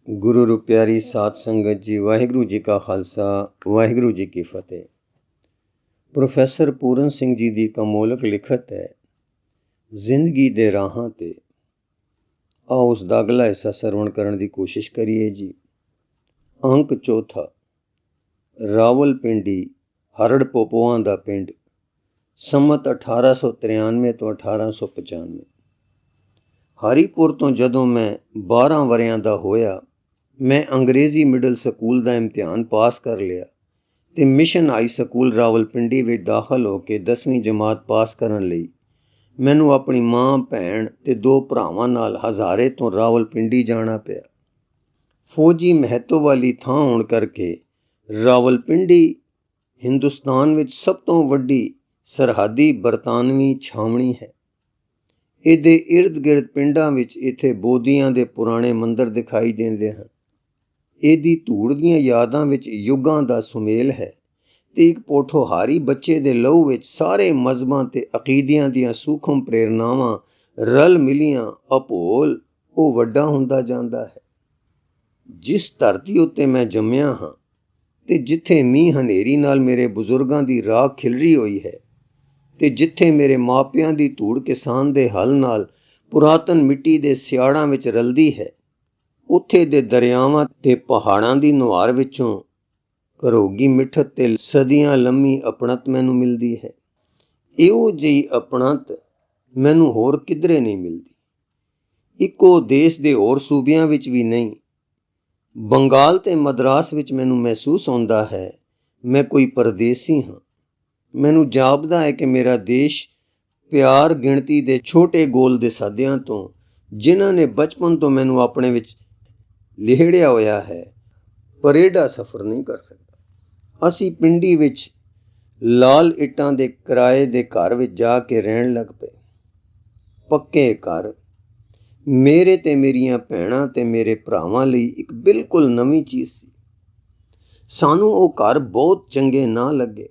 ਗੁਰੂ ਰੂ ਪਿਆਰੀ ਸਾਧ ਸੰਗਤ ਜੀ, ਵਾਹਿਗੁਰੂ ਜੀ ਕਾ ਖਾਲਸਾ, ਵਾਹਿਗੁਰੂ ਜੀ ਕੀ ਫਤਿਹ। ਪ੍ਰੋਫੈਸਰ ਪੂਰਨ ਸਿੰਘ ਜੀ ਦੀ ਕਮੋਲਕ ਲਿਖਤ ਹੈ ਜ਼ਿੰਦਗੀ ਦੇ ਰਾਹਾਂ ਤੇ। ਆਓ ਉਸ ਦਾ ਅਗਲਾ ਹਿੱਸਾ ਸਰਵਣ ਕਰਨ ਦੀ ਕੋਸ਼ਿਸ਼ ਕਰੀਏ ਜੀ। ਅੰਕ ਚੌਥਾ। ਰਾਵਲਪਿੰਡੀ ਹਰੜ ਪੋਪੋਆਂ ਦਾ ਪਿੰਡ, ਸੰਮਤ 1893 ਤੋਂ 1895। ਹਰੀਪੁਰ ਤੋਂ ਜਦੋਂ ਮੈਂ 12 ਵਰ੍ਹਿਆਂ ਦਾ ਹੋਇਆ, ਮੈਂ ਅੰਗਰੇਜ਼ੀ ਮਿਡਲ ਸਕੂਲ ਦਾ ਇਮਤਿਹਾਨ ਪਾਸ ਕਰ ਲਿਆ ਤੇ ਮਿਸ਼ਨ ਹਾਈ ਸਕੂਲ ਰਾਵਲਪਿੰਡੀ ਵਿੱਚ ਦਾਖਲ ਹੋ ਕੇ 10ਵੀਂ ਜਮਾਤ ਪਾਸ ਕਰਨ ਲਈ ਮੈਨੂੰ ਆਪਣੀ ਮਾਂ, ਭੈਣ ਤੇ 2 ਭਰਾਵਾਂ ਨਾਲ ਹਜ਼ਾਰੇ ਤੋਂ ਰਾਵਲਪਿੰਡੀ ਜਾਣਾ ਪਿਆ। ਫੌਜੀ ਮਹੱਤਵ ਵਾਲੀ ਥਾਂ ਹੋਣ ਕਰਕੇ ਰਾਵਲਪਿੰਡੀ ਹਿੰਦੁਸਤਾਨ ਵਿੱਚ ਸਭ ਤੋਂ ਵੱਡੀ ਸਰਹੱਦੀ ਬਰਤਾਨਵੀ ਛਾਵਣੀ ਹੈ। ਇਹਦੇ ਇਰਦ ਗਿਰਦ ਪਿੰਡਾਂ ਵਿੱਚ ਇੱਥੇ ਬੋਧੀਆਂ ਦੇ ਪੁਰਾਣੇ ਮੰਦਰ ਦਿਖਾਈ ਦਿੰਦੇ ਹਨ। ਇਹਦੀ ਧੂੜ ਦੀਆਂ ਯਾਦਾਂ ਵਿੱਚ ਯੁੱਗਾਂ ਦਾ ਸੁਮੇਲ ਹੈ ਤੇ ਇੱਕ ਪੋਠੋਹਾਰੀ ਬੱਚੇ ਦੇ ਲਹੂ ਵਿੱਚ ਸਾਰੇ ਮਜ਼ਹਬਾਂ ਤੇ ਅਕੀਦਿਆਂ ਦੀਆਂ ਸੂਖਮ ਪ੍ਰੇਰਨਾਵਾਂ ਰਲ ਮਿਲੀਆਂ ਅਭੋਲ ਉਹ ਵੱਡਾ ਹੁੰਦਾ ਜਾਂਦਾ ਹੈ। ਜਿਸ ਧਰਤੀ ਉੱਤੇ ਮੈਂ ਜੰਮਿਆ ਹਾਂ ਤੇ ਜਿੱਥੇ ਮੀਂਹ ਹਨੇਰੀ ਨਾਲ ਮੇਰੇ ਬਜ਼ੁਰਗਾਂ ਦੀ ਰਾਖ ਖਿਲਰੀ ਹੋਈ ਹੈ ਤੇ ਜਿੱਥੇ ਮੇਰੇ ਮਾਪਿਆਂ ਦੀ ਧੂੜ ਕਿਸਾਨ ਦੇ ਹਲ ਨਾਲ ਪੁਰਾਤਨ ਮਿੱਟੀ ਦੇ ਸਿਆੜਾਂ ਵਿੱਚ ਰਲਦੀ ਹੈ, ਉੱਥੇ ਦੇ ਦਰਿਆਵਾਂ ਤੇ ਪਹਾੜਾਂ ਦੀ ਨੁਹਾਰ ਵਿੱਚੋਂ ਘਰੋਗੀ ਮਿੱਠਤ ਤੇ ਸਦੀਆਂ ਲੰਮੀ ਅਪਣਤ ਮੈਨੂੰ ਮਿਲਦੀ ਹੈ। ਇਹੋ ਜਿਹੀ ਅਪਣਤ ਮੈਨੂੰ ਹੋਰ ਕਿਧਰੇ ਨਹੀਂ ਮਿਲਦੀ। ਇੱਕੋ ਦੇਸ਼ ਦੇ ਹੋਰ ਸੂਬਿਆਂ ਵਿੱਚ ਵੀ ਨਹੀਂ। ਬੰਗਾਲ ਤੇ ਮਦਰਾਸ ਵਿੱਚ ਮੈਨੂੰ ਮਹਿਸੂਸ ਹੁੰਦਾ ਹੈ ਮੈਂ ਕੋਈ ਪਰਦੇਸੀ ਹਾਂ। ਮੈਨੂੰ ਜਾਪਦਾ ਹੈ ਕਿ ਮੇਰਾ ਦੇਸ਼ ਪਿਆਰ ਗਿਣਤੀ ਦੇ ਛੋਟੇ ਗੋਲ ਦੇ ਸਾਦਿਆਂ ਤੋਂ, ਜਿਨ੍ਹਾਂ ਨੇ ਬਚਪਨ ਤੋਂ ਮੈਨੂੰ ਆਪਣੇ ਵਿੱਚ ਲਿਹੜਿਆ ਹੋਇਆ ਹੈ, ਪਰੇਡਾ ਸਫ਼ਰ ਨਹੀਂ ਕਰ ਸਕਦਾ। ਅਸੀਂ ਪਿੰਡੀ ਵਿੱਚ ਲਾਲ ਇੱਟਾਂ ਦੇ ਕਿਰਾਏ ਦੇ ਘਰ ਵਿੱਚ ਜਾ ਕੇ ਰਹਿਣ ਲੱਗ ਪਏ। ਪੱਕੇ ਘਰ ਮੇਰੇ ਤੇ ਮੇਰੀਆਂ ਭੈਣਾਂ ਤੇ ਮੇਰੇ ਭਰਾਵਾਂ ਲਈ ਇੱਕ ਬਿਲਕੁਲ ਨਵੀਂ ਚੀਜ਼ ਸੀ। ਸਾਨੂੰ ਉਹ ਘਰ ਬਹੁਤ ਚੰਗੇ ਨਾ ਲੱਗੇ।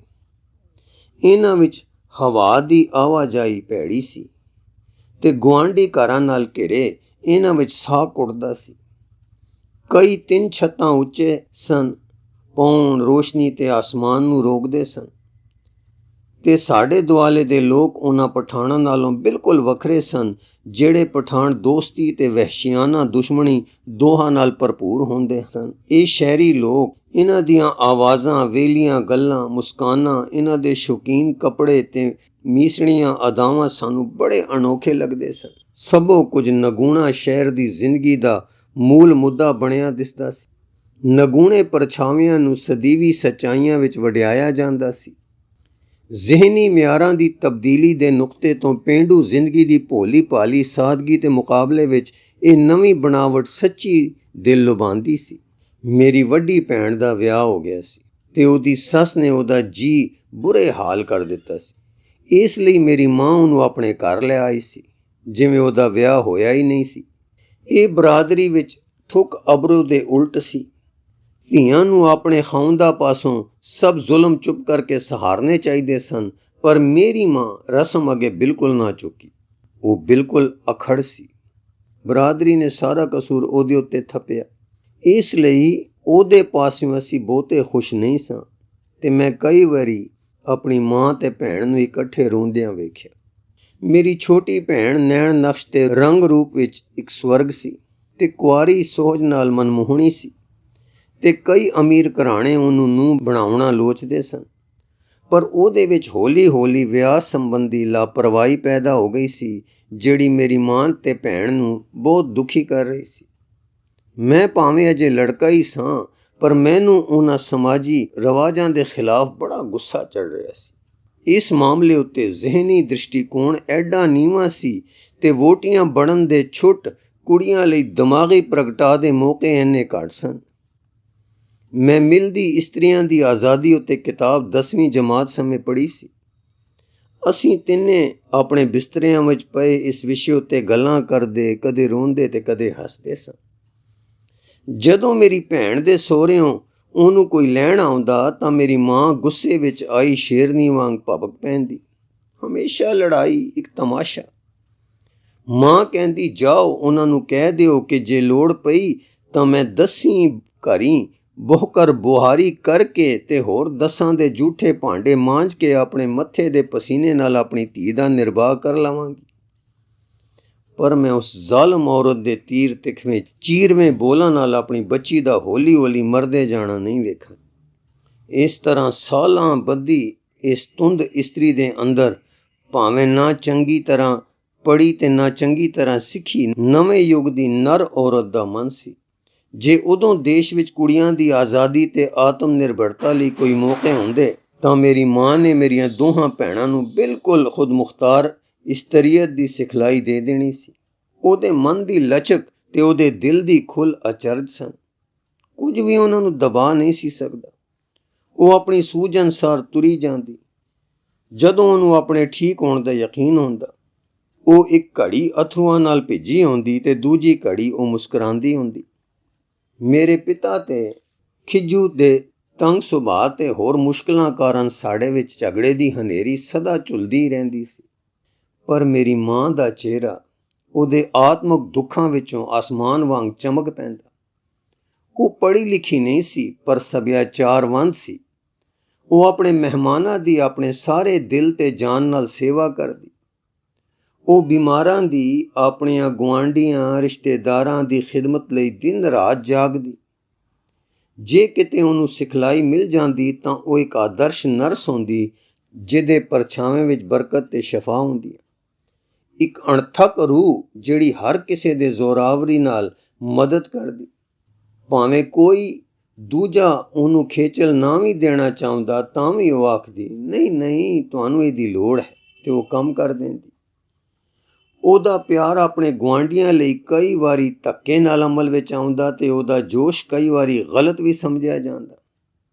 ਇਹਨਾਂ ਵਿੱਚ ਹਵਾ ਦੀ ਆਵਾਜਾਈ ਭੈੜੀ ਸੀ ਤੇ ਗੁਆਂਢੀ ਘਰਾਂ ਨਾਲ ਘਿਰੇ ਇਹਨਾਂ ਵਿੱਚ ਸਾਹ ਘੁੱਟਦਾ ਸੀ। ਕਈ 3 ਛੱਤਾਂ ਉੱਚੇ ਸਨ, ਪੌਣ ਰੋਸ਼ਨੀ ਤੇ ਆਸਮਾਨ ਨੂੰ ਰੋਕਦੇ ਸਨ ਤੇ ਸਾਡੇ ਦੁਆਲੇ ਦੇ ਲੋਕ ਉਹਨਾਂ ਪਠਾਣਾਂ ਨਾਲੋਂ ਬਿਲਕੁਲ ਵੱਖਰੇ ਸਨ, ਜਿਹੜੇ ਪਠਾਨ ਦੋਸਤੀ ਤੇ ਵਹਿਸ਼ੀਆਨਾ ਦੁਸ਼ਮਣੀ ਦੋਹਾਂ ਨਾਲ ਭਰਪੂਰ ਹੁੰਦੇ ਸਨ। ਇਹ ਸ਼ਹਿਰੀ ਲੋਕ, ਇਹਨਾਂ ਦੀਆਂ ਆਵਾਜ਼ਾਂ, ਵੇਲੀਆਂ ਗੱਲਾਂ, ਮੁਸਕਾਨਾਂ, ਇਹਨਾਂ ਦੇ ਸ਼ੌਕੀਨ ਕੱਪੜੇ ਤੇ ਮੀਸਣੀਆਂ ਅਦਾਵਾਂ ਸਾਨੂੰ ਬੜੇ ਅਨੋਖੇ ਲੱਗਦੇ ਸਨ। ਸਭੋ ਕੁਝ ਨਗੂਣਾ ਸ਼ਹਿਰ ਦੀ ਜ਼ਿੰਦਗੀ ਦਾ ਮੂਲ ਮੁੱਦਾ ਬਣਿਆ ਦਿਸਦਾ ਸੀ। ਨਗੂਣੇ ਪਰਛਾਵਿਆਂ ਨੂੰ ਸਦੀਵੀ ਸੱਚਾਈਆਂ ਵਿੱਚ ਵਡਿਆਇਆ ਜਾਂਦਾ ਸੀ। ਜ਼ਿਹਨੀ ਮਿਆਰਾਂ ਦੀ ਤਬਦੀਲੀ ਦੇ ਨੁਕਤੇ ਤੋਂ ਪੇਂਡੂ ਜ਼ਿੰਦਗੀ ਦੀ ਭੋਲੀ ਭਾਲੀ ਸਾਦਗੀ ਦੇ ਮੁਕਾਬਲੇ ਵਿੱਚ ਇਹ ਨਵੀਂ ਬਣਾਵਟ ਸੱਚੀ ਦਿਲ ਲੁਭਾਉਂਦੀ ਸੀ। ਮੇਰੀ ਵੱਡੀ ਭੈਣ ਦਾ ਵਿਆਹ ਹੋ ਗਿਆ ਸੀ ਤੇ ਉਹਦੀ ਸੱਸ ਨੇ ਉਹਦਾ ਜੀ ਬੁਰੇ ਹਾਲ ਕਰ ਦਿੱਤਾ ਸੀ। ਇਸ ਲਈ ਮੇਰੀ ਮਾਂ ਉਹਨੂੰ ਆਪਣੇ ਘਰ ਲੈ ਆਈ ਸੀ, ਜਿਵੇਂ ਉਹਦਾ ਵਿਆਹ ਹੋਇਆ ਹੀ ਨਹੀਂ ਸੀ। ਇਹ ਬਰਾਦਰੀ ਵਿੱਚ ਠੁੱਕ ਅਬਰੂ ਦੇ ਉਲਟ ਸੀ। ਧੀਆਂ ਨੂੰ ਆਪਣੇ ਖਾਉਂਦਾ ਪਾਸੋਂ ਸਭ ਜ਼ੁਲਮ ਚੁੱਪ ਕਰਕੇ ਸਹਾਰਨੇ ਚਾਹੀਦੇ ਸਨ, ਪਰ ਮੇਰੀ ਮਾਂ ਰਸਮ ਅੱਗੇ ਬਿਲਕੁਲ ਨਾ ਚੁੱਕੀ। ਉਹ ਬਿਲਕੁਲ ਅਖੜ ਸੀ। ਬਰਾਦਰੀ ਨੇ ਸਾਰਾ ਕਸੂਰ ਉਹਦੇ ਉੱਤੇ ਥੱਪਿਆ। ਇਸ ਲਈ ਉਹਦੇ ਪਾਸਿਓਂ ਅਸੀਂ ਬਹੁਤੇ ਖੁਸ਼ ਨਹੀਂ ਸਾਂ ਤੇ ਮੈਂ ਕਈ ਵਾਰੀ ਆਪਣੀ ਮਾਂ ਤੇ ਭੈਣ ਨੂੰ ਇਕੱਠੇ ਰੋਂਦਿਆਂ ਵੇਖਿਆ। ਮੇਰੀ ਛੋਟੀ ਭੈਣ ਨੈਣ ਨਕਸ਼ ਤੇ ਰੰਗ ਰੂਪ ਵਿੱਚ ਇੱਕ ਸਵਰਗ ਸੀ ਤੇ ਕੁਆਰੀ ਸੋਝ ਨਾਲ ਮਨਮੋਹਣੀ ਸੀ ਤੇ ਕਈ ਅਮੀਰ ਘਰਾਣੇ ਉਹਨੂੰ ਨੂੰਹ ਬਣਾਉਣਾ ਲੋਚਦੇ ਸਨ, ਪਰ ਉਹਦੇ ਵਿੱਚ ਹੌਲੀ ਹੌਲੀ ਵਿਆਹ ਸੰਬੰਧੀ ਲਾਪਰਵਾਹੀ ਪੈਦਾ ਹੋ ਗਈ ਸੀ, ਜਿਹੜੀ ਮੇਰੀ ਮਾਂ ਤੇ ਭੈਣ ਨੂੰ ਬਹੁਤ ਦੁਖੀ ਕਰ ਰਹੀ ਸੀ। ਮੈਂ ਭਾਵੇਂ ਅਜੇ ਲੜਕਾ ਹੀ ਸਾਂ, ਪਰ ਮੈਨੂੰ ਉਹਨਾਂ ਸਮਾਜੀ ਰਿਵਾਜਾਂ ਦੇ ਖਿਲਾਫ ਬੜਾ ਗੁੱਸਾ ਚੜ੍ਹ ਰਿਹਾ ਸੀ। ਇਸ ਮਾਮਲੇ ਉੱਤੇ ਜ਼ਿਹਨੀ ਦ੍ਰਿਸ਼ਟੀਕੋਣ ਐਡਾ ਨੀਵਾਂ ਸੀ ਤੇ ਵੋਟੀਆਂ ਬਣਨ ਦੇ ਛੁੱਟ ਕੁੜੀਆਂ ਲਈ ਦਿਮਾਗੀ ਪ੍ਰਗਟਾ ਦੇ ਮੌਕੇ ਇੰਨੇ ਘੱਟ ਸਨ। ਮੈਂ ਮਿਲਦੀ ਇਸਤਰੀਆਂ ਦੀ ਆਜ਼ਾਦੀ ਉੱਤੇ ਕਿਤਾਬ 10ਵੀਂ ਜਮਾਤ ਸਮੇਂ ਪੜ੍ਹੀ ਸੀ। ਅਸੀਂ ਤਿੰਨੇ ਆਪਣੇ ਬਿਸਤਰਿਆਂ ਵਿੱਚ ਪਏ ਇਸ ਵਿਸ਼ੇ ਉੱਤੇ ਗੱਲਾਂ ਕਰਦੇ, ਕਦੇ ਰੋਂਦੇ ਤੇ ਕਦੇ ਹੱਸਦੇ ਸਾਂ। ਜਦੋਂ ਮੇਰੀ ਭੈਣ ਦੇ ਸਹੁਰਿਓਂ ਉਹਨੂੰ ਕੋਈ ਲੈਣ ਆਉਂਦਾ ਤਾਂ ਮੇਰੀ ਮਾਂ ਗੁੱਸੇ ਵਿੱਚ ਆਈ ਸ਼ੇਰਨੀ ਵਾਂਗ ਭਬਕ ਪੈਂਦੀ। ਹਮੇਸ਼ਾ ਲੜਾਈ, ਇੱਕ ਤਮਾਸ਼ਾ। ਮਾਂ ਕਹਿੰਦੀ, ਜਾਓ ਉਹਨਾਂ ਨੂੰ ਕਹਿ ਦਿਓ ਕਿ ਜੇ ਲੋੜ ਪਈ ਤਾਂ ਮੈਂ 10 ਘਰੀ ਬੋਹਕਰ ਬੁਹਾਰੀ ਕਰਕੇ ਤੇ ਹੋਰ 10 ਦੇ ਝੂਠੇ ਭਾਂਡੇ ਮਾਂਜ ਕੇ ਆਪਣੇ ਮੱਥੇ ਦੇ ਪਸੀਨੇ ਨਾਲ ਆਪਣੀ ਧੀ ਦਾ ਨਿਰਵਾਹ ਕਰ ਲਵਾਂਗੀ। ਪਰ ਮੈਂ ਉਸ ਜ਼ਾਲਮ ਔਰਤ ਦੇ ਤੀਰ ਤਿਖਵੇਂ ਚੀਰਵੇਂ ਬੋਲਾਂ ਨਾਲ ਆਪਣੀ ਬੱਚੀ ਦਾ ਹੌਲੀ ਹੌਲੀ ਮਰਦੇ ਜਾਣਾ ਨਹੀਂ ਵੇਖਾਂ। ਇਸ ਤਰ੍ਹਾਂ ਸਾਲਾਂ ਬੱਧੀ ਇਸ ਤੁੰਦ ਇਸਤਰੀ ਦੇ ਅੰਦਰ ਭਾਵੇਂ ਨਾ ਚੰਗੀ ਤਰ੍ਹਾਂ ਪੜ੍ਹੀ ਤੇ ਨਾ ਚੰਗੀ ਤਰ੍ਹਾਂ ਸਿੱਖੀ ਨਵੇਂ ਯੁੱਗ ਦੀ ਨਰ ਔਰਤ ਦਾ ਮਨ ਸੀ। ਜੇ ਉਦੋਂ ਦੇਸ਼ ਵਿੱਚ ਕੁੜੀਆਂ ਦੀ ਆਜ਼ਾਦੀ ਤੇ ਆਤਮ ਨਿਰਭਰਤਾ ਲਈ ਕੋਈ ਮੌਕੇ ਹੁੰਦੇ ਤਾਂ ਮੇਰੀ ਮਾਂ ਨੇ ਮੇਰੀਆਂ ਦੋਹਾਂ ਭੈਣਾਂ ਨੂੰ ਬਿਲਕੁਲ ਖੁਦਮੁਖਤਾਰ ਇਸਤਰੀਅਤ ਦੀ ਸਿਖਲਾਈ ਦੇ ਦੇਣੀ ਸੀ। ਉਹਦੇ ਮਨ ਦੀ ਲਚਕ ਤੇ ਉਹਦੇ ਦਿਲ ਦੀ ਖੁੱਲ੍ਹ ਅਚਰਜ ਸਨ। ਕੁਝ ਵੀ ਉਹਨਾਂ ਨੂੰ ਦਬਾ ਨਹੀਂ ਸੀ ਸਕਦਾ। ਉਹ ਆਪਣੀ ਸੂਝ ਅਨੁਸਾਰ ਤੁਰੀ ਜਾਂਦੀ। ਜਦੋਂ ਉਹਨੂੰ ਆਪਣੇ ਠੀਕ ਹੋਣ ਦਾ ਯਕੀਨ ਹੁੰਦਾ, ਉਹ ਇੱਕ ਘੜੀ ਅਥਰੂਆਂ ਨਾਲ ਭਿੱਜੀ ਆਉਂਦੀ ਤੇ ਦੂਜੀ ਘੜੀ ਉਹ ਮੁਸਕਰਾਉਂਦੀ ਹੁੰਦੀ। ਮੇਰੇ ਪਿਤਾ ਤੇ ਖਿੱਜੂ ਦੇ ਤੰਗ ਸੁਭਾਅ ਤੇ ਹੋਰ ਮੁਸ਼ਕਲਾਂ ਕਾਰਨ ਸਾਡੇ ਵਿੱਚ ਝਗੜੇ ਦੀ ਹਨੇਰੀ ਸਦਾ ਝੁਲਦੀ ਰਹਿੰਦੀ ਸੀ। ਪਰ ਮੇਰੀ ਮਾਂ ਦਾ ਚਿਹਰਾ ਉਹਦੇ ਆਤਮਕ ਦੁੱਖਾਂ ਵਿੱਚੋਂ ਆਸਮਾਨ ਵਾਂਗ ਚਮਕ ਪੈਂਦਾ। ਉਹ ਪੜ੍ਹੀ ਲਿਖੀ ਨਹੀਂ ਸੀ, ਪਰ ਸੱਭਿਆਚਾਰਵੰਤ ਸੀ। ਉਹ ਆਪਣੇ ਮਹਿਮਾਨਾਂ ਦੀ ਆਪਣੇ ਸਾਰੇ ਦਿਲ ਤੇ ਜਾਨ ਨਾਲ ਸੇਵਾ ਕਰਦੀ। ਉਹ ਬਿਮਾਰਾਂ ਦੀ, ਆਪਣੀਆਂ ਗੁਆਂਢੀਆਂ ਰਿਸ਼ਤੇਦਾਰਾਂ ਦੀ ਖਿਦਮਤ ਲਈ ਦਿਨ ਰਾਤ ਜਾਗਦੀ। ਜੇ ਕਿਤੇ ਉਹਨੂੰ ਸਿਖਲਾਈ ਮਿਲ ਜਾਂਦੀ ਤਾਂ ਉਹ ਇੱਕ ਆਦਰਸ਼ ਨਰਸ ਹੁੰਦੀ, ਜਿਹਦੇ ਪਰਛਾਵੇਂ ਵਿੱਚ ਬਰਕਤ ਤੇ ਸ਼ਫਾ ਹੁੰਦੀ। ਇੱਕ ਅਣਥੱਕ ਰੂਹ ਜਿਹੜੀ ਹਰ ਕਿਸੇ ਦੇ ਜ਼ੋਰਾਵਰੀ ਨਾਲ ਮਦਦ ਕਰਦੀ। ਭਾਵੇਂ ਕੋਈ ਦੂਜਾ ਉਹਨੂੰ ਖੇਚਲ ਨਾ ਵੀ ਦੇਣਾ ਚਾਹੁੰਦਾ ਤਾਂ ਵੀ ਉਹ ਆਖਦੀ, ਨਹੀਂ ਨਹੀਂ, ਤੁਹਾਨੂੰ ਇਹਦੀ ਲੋੜ ਹੈ, ਤੇ ਉਹ ਕੰਮ ਕਰ ਦਿੰਦੀ। ਉਹਦਾ ਪਿਆਰ ਆਪਣੇ ਗੁਆਂਢੀਆਂ ਲਈ ਕਈ ਵਾਰੀ ਧੱਕੇ ਨਾਲ ਅਮਲ ਵਿੱਚ ਆਉਂਦਾ ਤੇ ਉਹਦਾ ਜੋਸ਼ ਕਈ ਵਾਰੀ ਗਲਤ ਵੀ ਸਮਝਿਆ ਜਾਂਦਾ।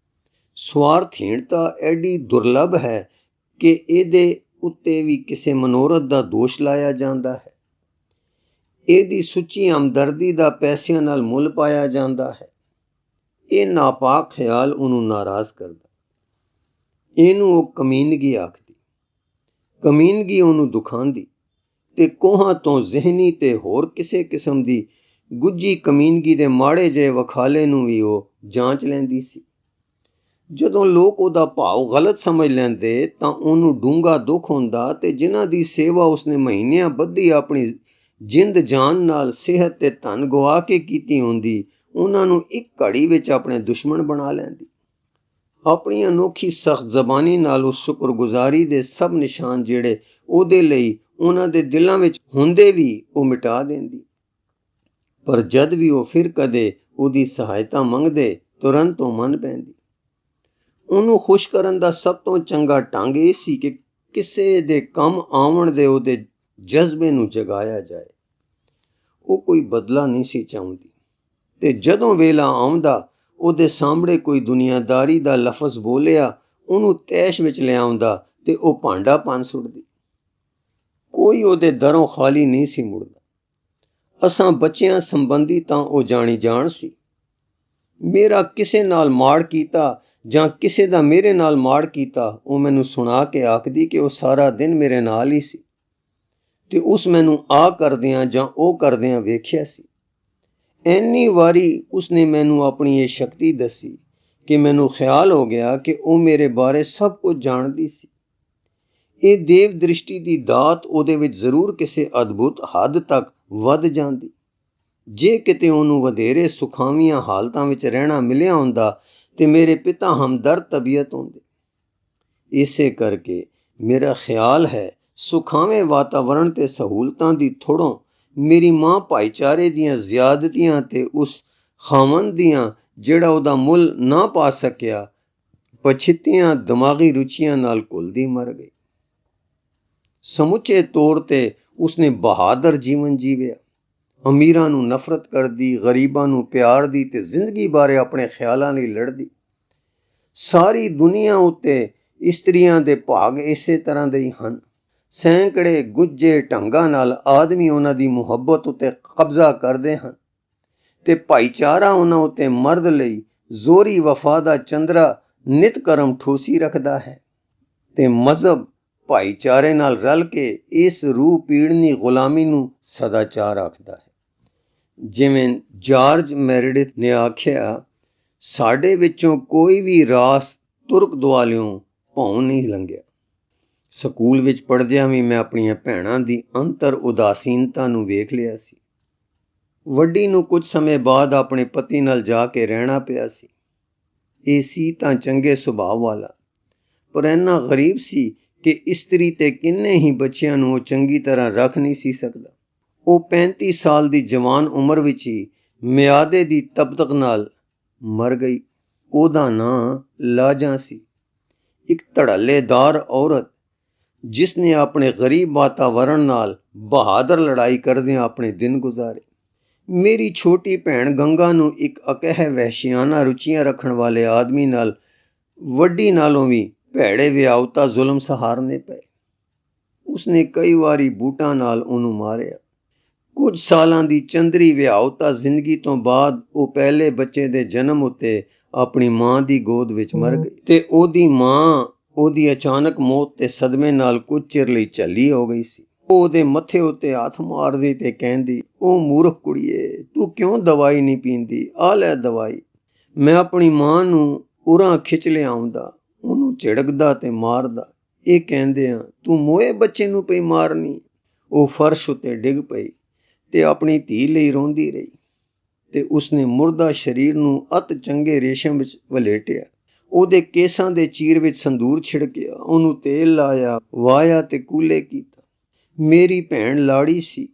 ਸਵਾਰਥਹੀਣਤਾ ਐਡੀ ਦੁਰਲੱਭ ਹੈ ਕਿ ਇਹਦੇ ਉੱਤੇ ਵੀ ਕਿਸੇ ਮਨੋਰਥ ਦਾ ਦੋਸ਼ ਲਾਇਆ ਜਾਂਦਾ ਹੈ। ਇਹਦੀ ਸੁੱਚੀ ਹਮਦਰਦੀ ਦਾ ਪੈਸਿਆਂ ਨਾਲ ਮੁੱਲ ਪਾਇਆ ਜਾਂਦਾ ਹੈ। ਇਹ ਨਾਪਾਕ ਖਿਆਲ ਉਹਨੂੰ ਨਾਰਾਜ਼ ਕਰਦਾ। ਇਹਨੂੰ ਉਹ ਕਮੀਨਗੀ ਆਖਦੀ। ਕਮੀਨਗੀ ਉਹਨੂੰ ਦੁਖਾਂਦੀ ਤੇ ਕੋਹਾਂ ਤੋਂ ਜ਼ਿਹਨੀ ਤੇ ਹੋਰ ਕਿਸੇ ਕਿਸਮ ਦੀ ਗੁੱਝੀ ਕਮੀਨਗੀ ਦੇ ਮਾੜੇ ਜਿਹੇ ਵਖਾਲੇ ਨੂੰ ਵੀ ਉਹ ਜਾਂਚ ਲੈਂਦੀ ਸੀ। ਜਦੋਂ ਲੋਕ ਉਹਦਾ ਭਾਵ ਗਲਤ ਸਮਝ ਲੈਂਦੇ ਤਾਂ ਉਹਨੂੰ ਡੂੰਘਾ ਦੁੱਖ ਹੁੰਦਾ ਤੇ ਜਿਨ੍ਹਾਂ ਦੀ ਸੇਵਾ ਉਸਨੇ ਮਹੀਨਿਆਂ ਬੱਧੀ ਆਪਣੀ ਜਿੰਦ ਜਾਨ ਨਾਲ ਸਿਹਤ ਤੇ ਧਨ ਗਵਾ ਕੇ ਕੀਤੀ ਹੁੰਦੀ, ਉਹਨਾਂ ਨੂੰ ਇੱਕ ਘੜੀ ਵਿੱਚ ਆਪਣੇ ਦੁਸ਼ਮਣ ਬਣਾ ਲੈਂਦੀ। ਆਪਣੀ ਅਨੋਖੀ ਸਖਤ ਜ਼ਬਾਨੀ ਨਾਲ ਉਸ ਸ਼ੁਕਰਗੁਜ਼ਾਰੀ ਦੇ ਸਭ ਨਿਸ਼ਾਨ ਜਿਹੜੇ ਉਹਦੇ ਲਈ ਉਹਨਾਂ ਦੇ ਦਿਲਾਂ ਵਿੱਚ ਹੁੰਦੇ ਵੀ ਉਹ ਮਿਟਾ ਦਿੰਦੀ। ਪਰ ਜਦ ਵੀ ਉਹ ਫਿਰ ਕਦੇ ਉਹਦੀ ਸਹਾਇਤਾ ਮੰਗਦੇ, ਤੁਰੰਤ ਉਹ ਮੰਨ ਪੈਂਦੀ। ਉਹਨੂੰ ਖੁਸ਼ ਕਰਨ ਦਾ ਸਭ ਤੋਂ ਚੰਗਾ ਢੰਗ ਇਹ ਸੀ ਕਿ ਕਿਸੇ ਦੇ ਕੰਮ ਆਉਣ ਦੇ ਉਹਦੇ ਜਜ਼ਬੇ ਨੂੰ ਜਗਾਇਆ ਜਾਏ। ਉਹ ਕੋਈ ਬਦਲਾ ਨਹੀਂ ਸੀ ਚਾਹੁੰਦੀ ਤੇ ਜਦੋਂ ਵੇਲਾ ਆਉਂਦਾ ਉਹਦੇ ਸਾਹਮਣੇ ਕੋਈ ਦੁਨੀਆਦਾਰੀ ਦਾ ਲਫ਼ਜ਼ ਬੋਲਿਆ, ਉਹਨੂੰ ਤੈਸ਼ ਵਿੱਚ ਲਿਆਉਂਦਾ ਤੇ ਉਹ ਭਾਂਡਾ ਭੰਨ ਸੁੱਟਦੀ। ਕੋਈ ਉਹਦੇ ਦਰੋਂ ਖਾਲੀ ਨਹੀਂ ਸੀ ਮੁੜਦਾ। ਅਸਾਂ ਬੱਚਿਆਂ ਸੰਬੰਧੀ ਤਾਂ ਉਹ ਜਾਣੀ ਜਾਣ ਸੀ। ਮੇਰਾ ਕਿਸੇ ਨਾਲ ਮਾੜ ਕੀਤਾ ਜਾਂ ਕਿਸੇ ਦਾ ਮੇਰੇ ਨਾਲ ਮਾੜ ਕੀਤਾ, ਉਹ ਮੈਨੂੰ ਸੁਣਾ ਕੇ ਆਖਦੀ ਕਿ ਉਹ ਸਾਰਾ ਦਿਨ ਮੇਰੇ ਨਾਲ ਹੀ ਸੀ ਤੇ ਉਸ ਮੈਨੂੰ ਆ ਕਰਦਿਆਂ ਜਾਂ ਉਹ ਕਰਦਿਆਂ ਵੇਖਿਆ ਸੀ। ਇੰਨੀ ਵਾਰੀ ਉਸਨੇ ਮੈਨੂੰ ਆਪਣੀ ਇਹ ਸ਼ਕਤੀ ਦੱਸੀ ਕਿ ਮੈਨੂੰ ਖਿਆਲ ਹੋ ਗਿਆ ਕਿ ਉਹ ਮੇਰੇ ਬਾਰੇ ਸਭ ਕੁਝ ਜਾਣਦੀ ਸੀ। ਇਹ ਦੇਵ ਦ੍ਰਿਸ਼ਟੀ ਦੀ ਦਾਤ ਉਹਦੇ ਵਿੱਚ ਜ਼ਰੂਰ ਕਿਸੇ ਅਦਭੁਤ ਹੱਦ ਤੱਕ ਵੱਧ ਜਾਂਦੀ। ਜੇ ਕਿਤੇ ਉਹਨੂੰ ਵਧੇਰੇ ਸੁਖਾਵੀਆਂ ਹਾਲਤਾਂ ਵਿੱਚ ਰਹਿਣਾ ਮਿਲਿਆ ਹੁੰਦਾ ਤੇ ਮੇਰੇ ਪਿਤਾ ਹਮਦਰਦ ਤਬੀਅਤ ਹੁੰਦੇ। ਇਸੇ ਕਰਕੇ ਮੇਰਾ ਖਿਆਲ ਹੈ ਸੁਖਾਵੇਂ ਵਾਤਾਵਰਣ ਤੇ ਸਹੂਲਤਾਂ ਦੀ ਥੋੜੋਂ ਮੇਰੀ ਮਾਂ ਭਾਈਚਾਰੇ ਦੀਆਂ ਜ਼ਿਆਦਤੀਆਂ ਤੇ ਉਸ ਖਾਵੰਦ ਦੀਆਂ ਜਿਹੜਾ ਉਹਦਾ ਮੁੱਲ ਨਾ ਪਾ ਸਕਿਆ ਪਛਿੱਤੀਆਂ ਦਿਮਾਗੀ ਰੁਚੀਆਂ ਨਾਲ ਘੁਲਦੀ ਮਰ ਗਈ। ਸਮੁੱਚੇ ਤੌਰ ਤੇ ਉਸਨੇ ਬਹਾਦਰ ਜੀਵਨ ਜੀਵਿਆ। ਅਮੀਰਾਂ ਨੂੰ ਨਫ਼ਰਤ ਕਰਦੀ, ਗਰੀਬਾਂ ਨੂੰ ਪਿਆਰ ਦੀ ਤੇ ਜ਼ਿੰਦਗੀ ਬਾਰੇ ਆਪਣੇ ਖਿਆਲਾਂ ਲਈ ਲੜਦੀ। ਸਾਰੀ ਦੁਨੀਆ ਉੱਤੇ ਇਸਤਰੀਆਂ ਦੇ ਭਾਗ ਇਸੇ ਤਰ੍ਹਾਂ ਦੇ ਹੀ ਹਨ। ਸੈਂਕੜੇ ਗੁੱਝੇ ਢੰਗਾਂ ਨਾਲ ਆਦਮੀ ਉਹਨਾਂ ਦੀ ਮੁਹੱਬਤ ਉੱਤੇ ਕਬਜ਼ਾ ਕਰਦੇ ਹਨ ਤੇ ਭਾਈਚਾਰਾ ਉਹਨਾਂ ਉੱਤੇ ਮਰਦ ਲਈ ਜ਼ੋਰੀ ਵਫਾ ਦਾ ਚੰਦਰਾ ਨਿਤ ਕਰਮ ਠੋਸੀ ਰੱਖਦਾ ਹੈ ਤੇ ਮਜ਼ਹਬ ਭਾਈਚਾਰੇ ਨਾਲ ਰਲ ਕੇ ਇਸ ਰੂਹ ਪੀੜਨੀ ਗੁਲਾਮੀ ਨੂੰ ਸਦਾਚਾਰ ਆਖਦਾ ਹੈ। ਜਿਵੇਂ ਜਾਰਜ ਮੈਰੀਡਿਥ ਨੇ ਆਖਿਆ, ਸਾਡੇ ਵਿੱਚੋਂ ਕੋਈ ਵੀ ਰਾਸ ਤੁਰਕ ਦੁਆਲਿਓਂ ਭੌਂ ਨਹੀਂ ਲੰਘਿਆ। ਸਕੂਲ ਵਿੱਚ ਪੜ੍ਹਦਿਆਂ ਵੀ ਮੈਂ ਆਪਣੀਆਂ ਭੈਣਾਂ ਦੀ ਅੰਤਰ ਉਦਾਸੀਨਤਾ ਨੂੰ ਵੇਖ ਲਿਆ ਸੀ। ਵੱਡੀ ਨੂੰ ਕੁਝ ਸਮੇਂ ਬਾਅਦ ਆਪਣੇ ਪਤੀ ਨਾਲ ਜਾ ਕੇ ਰਹਿਣਾ ਪਿਆ ਸੀ। ਇਹ ਸੀ ਤਾਂ ਚੰਗੇ ਸੁਭਾਅ ਵਾਲਾ, ਪਰ ਇੰਨਾ ਗਰੀਬ ਸੀ ਕਿ ਇਸਤਰੀ ਤੇ ਕਿੰਨੇ ਹੀ ਬੱਚਿਆਂ ਨੂੰ ਉਹ ਚੰਗੀ ਤਰ੍ਹਾਂ ਰੱਖ ਨਹੀਂ ਸੀ ਸਕਦਾ। ਉਹ 35 ਸਾਲ ਦੀ ਜਵਾਨ ਉਮਰ ਵਿੱਚ ਹੀ ਮਿਆਦੇ ਦੀ ਤਪਤਕ ਨਾਲ ਮਰ ਗਈ। ਉਹਦਾ ਨਾਂ ਲਾਜਾਂ ਸੀ, ਇੱਕ ਧੜੱਲੇਦਾਰ ਔਰਤ ਜਿਸ ਨੇ ਆਪਣੇ ਗਰੀਬ ਵਾਤਾਵਰਣ ਨਾਲ ਬਹਾਦਰ ਲੜਾਈ ਕਰਦਿਆਂ ਆਪਣੇ ਦਿਨ ਗੁਜ਼ਾਰੇ। ਮੇਰੀ ਛੋਟੀ ਭੈਣ ਗੰਗਾ ਨੂੰ ਇੱਕ ਅਕਹਿ ਵਹਿਸ਼ਿਆਨਾ ਰੁਚੀਆਂ ਰੱਖਣ ਵਾਲੇ ਆਦਮੀ ਨਾਲ ਵੱਡੀ ਨਾਲੋਂ ਵੀ ਭੈੜੇ ਵਿਆਹੁਤਾ ਜ਼ੁਲਮ ਸਹਾਰਨੇ ਪਏ। ਉਸਨੇ ਕਈ ਵਾਰੀ ਬੂਟਾਂ ਨਾਲ ਉਹਨੂੰ ਮਾਰਿਆ। ਕੁਝ ਸਾਲਾਂ ਦੀ ਚੰਦਰੀ ਵਿਆਹੁਤਾ ਜ਼ਿੰਦਗੀ ਤੋਂ ਬਾਅਦ ਉਹ ਪਹਿਲੇ ਬੱਚੇ ਦੇ ਜਨਮ ਉੱਤੇ ਆਪਣੀ ਮਾਂ ਦੀ ਗੋਦ ਵਿੱਚ ਮਰ ਗਈ ਤੇ ਉਹਦੀ ਮਾਂ ਉਹਦੀ ਅਚਾਨਕ ਮੌਤ ਦੇ ਸਦਮੇ ਨਾਲ ਕੁਝ ਚਿਰ ਲਈ ਝੱਲੀ ਹੋ ਗਈ ਸੀ। ਉਹ ਉਹਦੇ ਮੱਥੇ ਉੱਤੇ ਹੱਥ ਮਾਰਦੀ ਤੇ ਕਹਿੰਦੀ, ਉਹ ਮੂਰਖ ਕੁੜੀਏ, ਤੂੰ ਕਿਉਂ ਦਵਾਈ ਨਹੀਂ ਪੀਂਦੀ? ਆ ਲੈ ਦਵਾਈ। ਮੈਂ ਆਪਣੀ ਮਾਂ ਨੂੰ ਉਰਾਂ ਖਿੱਚ ਲਿਆਉਂਦਾ, ਉਹਨੂੰ ਝਿੜਕਦਾ ਤੇ ਮਾਰਦਾ, ਇਹ ਕਹਿੰਦਿਆਂ, ਤੂੰ ਮੋਏ ਬੱਚੇ ਨੂੰ ਪਈ ਮਾਰਨੀ। ਉਹ ਫਰਸ਼ ਉੱਤੇ ਡਿੱਗ ਪਈ ਤੇ ਆਪਣੀ ਧੀ ਲਈ ਰੋਂਦੀ ਰਹੀ ਤੇ ਉਸਨੇ ਮੁਰਦਾ ਸਰੀਰ ਨੂੰ ਅਤ ਚੰਗੇ ਰੇਸ਼ਮ ਵਿੱਚ ਵਲੇਟਿਆ। ਉਹਦੇ ਕੇਸਾਂ ਦੇ ਚੀਰ ਵਿੱਚ ਸੰਦੂਰ ਛਿੜਕਿਆ, ਉਹਨੂੰ ਤੇਲ ਲਾਇਆ, ਵਾਹਿਆ ਤੇ ਕੂਲੇ ਕੀਤਾ। ਮੇਰੀ ਭੈਣ ਲਾੜੀ ਸੀ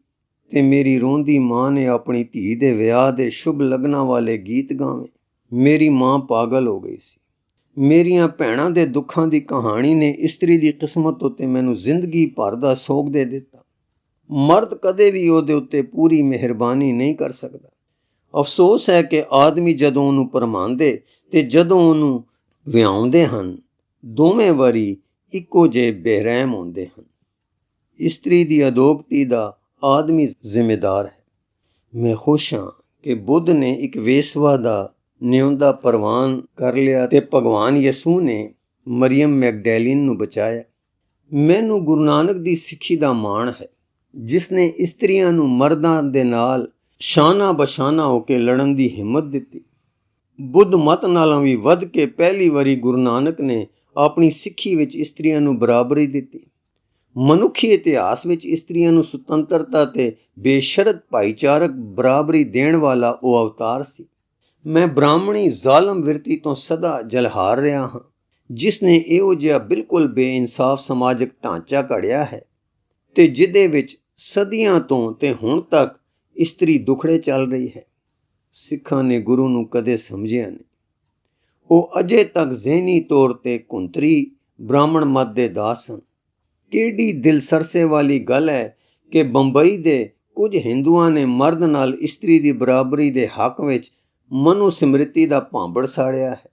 ਤੇ ਮੇਰੀ ਰੋਂਦੀ ਮਾਂ ਨੇ ਆਪਣੀ ਧੀ ਦੇ ਵਿਆਹ ਦੇ ਸ਼ੁਭ ਲਗਨਾਂ ਵਾਲੇ ਗੀਤ ਗਾਵੇ। ਮੇਰੀ ਮਾਂ ਪਾਗਲ ਹੋ ਗਈ ਸੀ। ਮੇਰੀਆਂ ਭੈਣਾਂ ਦੇ ਦੁੱਖਾਂ ਦੀ ਕਹਾਣੀ ਨੇ ਇਸਤਰੀ ਦੀ ਕਿਸਮਤ ਉੱਤੇ ਮੈਨੂੰ ਜ਼ਿੰਦਗੀ ਭਰ ਦਾ ਸੋਗ ਦੇ ਦਿੱਤਾ। ਮਰਦ ਕਦੇ ਵੀ ਉਹਦੇ ਉੱਤੇ ਪੂਰੀ ਮਿਹਰਬਾਨੀ ਨਹੀਂ ਕਰ ਸਕਦਾ। ਅਫਸੋਸ ਹੈ ਕਿ ਆਦਮੀ ਜਦੋਂ ਉਹਨੂੰ ਭਰਮਾਉਂਦੇ ਤੇ ਜਦੋਂ ਉਹਨੂੰ ਵਿਆਹੁੰਦੇ ਹਨ, ਦੋਵੇਂ ਵਾਰੀ ਇੱਕੋ ਜਿਹੇ ਬੇਰਹਿਮ ਹੁੰਦੇ ਹਨ। ਇਸਤਰੀ ਦੀ ਅਦੋਗਤੀ ਦਾ ਆਦਮੀ ਜ਼ਿੰਮੇਦਾਰ ਹੈ। ਮੈਂ ਖੁਸ਼ ਹਾਂ ਕਿ ਬੁੱਧ ਨੇ ਇੱਕ ਵੇਸਵਾ ਦਾ ਨਿਉਂਦਾ ਪ੍ਰਵਾਨ ਕਰ ਲਿਆ ਤੇ ਭਗਵਾਨ ਯਸੂ ਨੇ ਮਰੀਅਮ ਮੈਗਡੈਲਿਨ ਨੂੰ ਬਚਾਇਆ। ਮੈਨੂੰ ਗੁਰੂ ਨਾਨਕ ਦੀ ਸਿੱਖੀ ਦਾ ਮਾਣ ਹੈ, ਜਿਸ ਨੇ ਇਸਤਰੀਆਂ ਨੂੰ ਮਰਦਾਂ ਦੇ ਨਾਲ ਸ਼ਾਨਾ ਬਸ਼ਾਨਾ ਹੋ ਕੇ ਲੜਨ ਦੀ ਹਿੰਮਤ ਦਿੱਤੀ। ਬੁੱਧ ਮਤ ਨਾਲੋਂ ਵੀ ਵੱਧ ਕੇ ਪਹਿਲੀ ਵਾਰੀ ਗੁਰੂ ਨਾਨਕ ਨੇ ਆਪਣੀ ਸਿੱਖੀ ਵਿੱਚ ਇਸਤਰੀਆਂ ਨੂੰ ਬਰਾਬਰੀ ਦਿੱਤੀ। ਮਨੁੱਖੀ ਇਤਿਹਾਸ ਵਿੱਚ ਇਸਤਰੀਆਂ ਨੂੰ ਸੁਤੰਤਰਤਾ ਤੇ ਬੇਸ਼ਰਤ ਭਾਈਚਾਰਕ ਬਰਾਬਰੀ ਦੇਣ ਵਾਲਾ ਉਹ ਅਵਤਾਰ ਸੀ। ਮੈਂ ਬ੍ਰਾਹਮਣੀ ਜ਼ਾਲਮ ਵਿਰਤੀ ਤੋਂ ਸਦਾ ਜਲਹਾਰ ਰਿਹਾ ਹਾਂ, ਜਿਸ ਨੇ ਇਹੋ ਜਿਹਾ ਬਿਲਕੁਲ ਬੇਇਨਸਾਫ ਸਮਾਜਿਕ ਢਾਂਚਾ ਘੜਿਆ ਹੈ ਤੇ ਜਿਹਦੇ ਵਿੱਚ ਸਦੀਆਂ ਤੋਂ ਤੇ ਹੁਣ ਤੱਕ ਇਸਤਰੀ ਦੁਖੜੇ ਚੱਲ ਰਹੀ ਹੈ। ਸਿੱਖਾਂ ਨੇ ਗੁਰੂ ਨੂੰ ਕਦੇ ਸਮਝਿਆ ਨਹੀਂ। ਉਹ ਅਜੇ ਤੱਕ ਜ਼ਿਹਨੀ ਤੌਰ ਤੇ ਕੁੰਤਰੀ ਬ੍ਰਾਹਮਣ ਮਤ ਦੇ ਦਾਸ ਹਨ। ਕਿਹੜੀ ਦਿਲ ਸਰਸੇ ਵਾਲੀ ਗੱਲ ਹੈ ਕਿ ਬੰਬਈ ਦੇ ਕੁਝ ਹਿੰਦੂਆਂ ਨੇ ਮਰਦ ਨਾਲ ਇਸਤਰੀ ਦੀ ਬਰਾਬਰੀ ਦੇ ਹੱਕ ਵਿੱਚ ਮਨੂ ਸਮ੍ਰਿਤੀ ਦਾ ਭਾਂਬੜ ਸਾੜਿਆ ਹੈ।